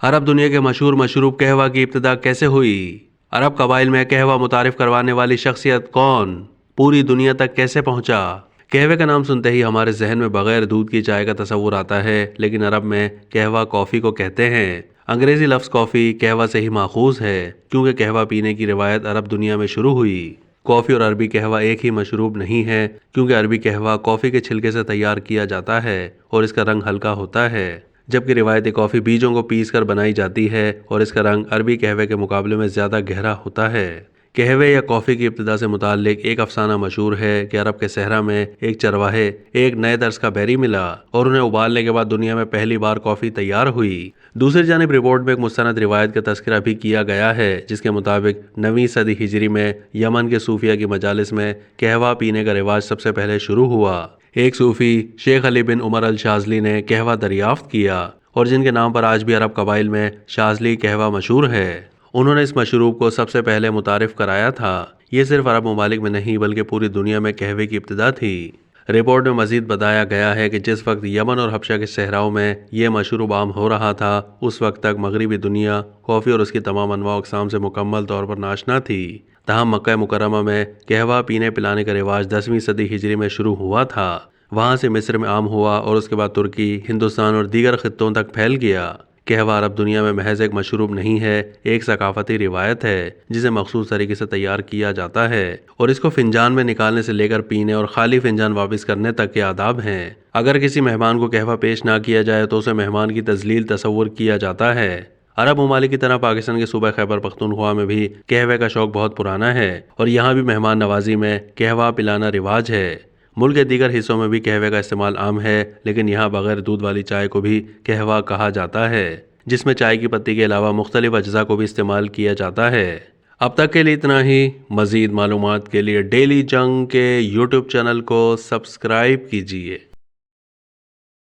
عرب دنیا کے مشہور مشروب قہوہ کی ابتدا کیسے ہوئی؟ عرب قبائل میں قہوہ متعارف کروانے والی شخصیت کون؟ پوری دنیا تک کیسے پہنچا؟ قہوے کا نام سنتے ہی ہمارے ذہن میں بغیر دودھ کی چائے کا تصور آتا ہے، لیکن عرب میں قہوہ کافی کو کہتے ہیں۔ انگریزی لفظ کافی قہوہ سے ہی ماخوذ ہے، کیونکہ قہوہ پینے کی روایت عرب دنیا میں شروع ہوئی۔ کافی اور عربی قہوہ ایک ہی مشروب نہیں ہے، کیونکہ عربی قہوہ کافی کے چھلکے سے تیار کیا جاتا ہے اور اس کا رنگ ہلکا ہوتا ہے، جبکہ روایتی کافی بیجوں کو پیس کر بنائی جاتی ہے اور اس کا رنگ عربی قہوے کے مقابلے میں زیادہ گہرا ہوتا ہے۔ قہوے یا کافی کی ابتدا سے متعلق ایک افسانہ مشہور ہے کہ عرب کے صحرا میں ایک چرواہے ایک نئے طرز کا بیری ملا اور انہیں ابالنے کے بعد دنیا میں پہلی بار کافی تیار ہوئی۔ دوسری جانب رپورٹ میں ایک مستند روایت کا تذکرہ بھی کیا گیا ہے، جس کے مطابق 9ویں صدی ہجری میں یمن کے صوفیہ کی مجالس میں قہوہ پینے کا رواج سب سے پہلے شروع ہوا۔ ایک صوفی شیخ علی بن عمر الشاذلی نے قہوہ دریافت کیا، اور جن کے نام پر آج بھی عرب قبائل میں شاذلی قہوہ مشہور ہے۔ انہوں نے اس مشروب کو سب سے پہلے متعارف کرایا تھا۔ یہ صرف عرب ممالک میں نہیں بلکہ پوری دنیا میں قہوے کی ابتدا تھی۔ رپورٹ میں مزید بتایا گیا ہے کہ جس وقت یمن اور حبشہ کے صحراؤں میں یہ مشروب عام ہو رہا تھا، اس وقت تک مغربی دنیا کافی اور اس کی تمام انواع و اقسام سے مکمل طور پر ناشنا تھی۔ تاہم مکہ مکرمہ میں قہوہ پینے پلانے کا رواج 10ویں صدی ہجری میں شروع ہوا تھا۔ وہاں سے مصر میں عام ہوا اور اس کے بعد ترکی، ہندوستان اور دیگر خطوں تک پھیل گیا۔ قہوہ عرب دنیا میں محض ایک مشروب نہیں ہے، ایک ثقافتی روایت ہے جسے مخصوص طریقے سے تیار کیا جاتا ہے، اور اس کو فنجان میں نکالنے سے لے کر پینے اور خالی فنجان واپس کرنے تک کے آداب ہیں۔ اگر کسی مہمان کو قہوہ پیش نہ کیا جائے تو اسے مہمان کی تذلیل تصور کیا جاتا ہے۔ عرب ممالک کی طرح پاکستان کے صوبہ خیبر پختونخوا میں بھی قہوے کا شوق بہت پرانا ہے، اور یہاں بھی مہمان نوازی میں قہوہ پلانا رواج ہے۔ ملک کے دیگر حصوں میں بھی قہوے کا استعمال عام ہے، لیکن یہاں بغیر دودھ والی چائے کو بھی قہوہ کہا جاتا ہے، جس میں چائے کی پتی کے علاوہ مختلف اجزاء کو بھی استعمال کیا جاتا ہے۔ اب تک کے لیے اتنا ہی۔ مزید معلومات کے لیے ڈیلی جنگ کے یوٹیوب چینل کو سبسکرائب کیجیے۔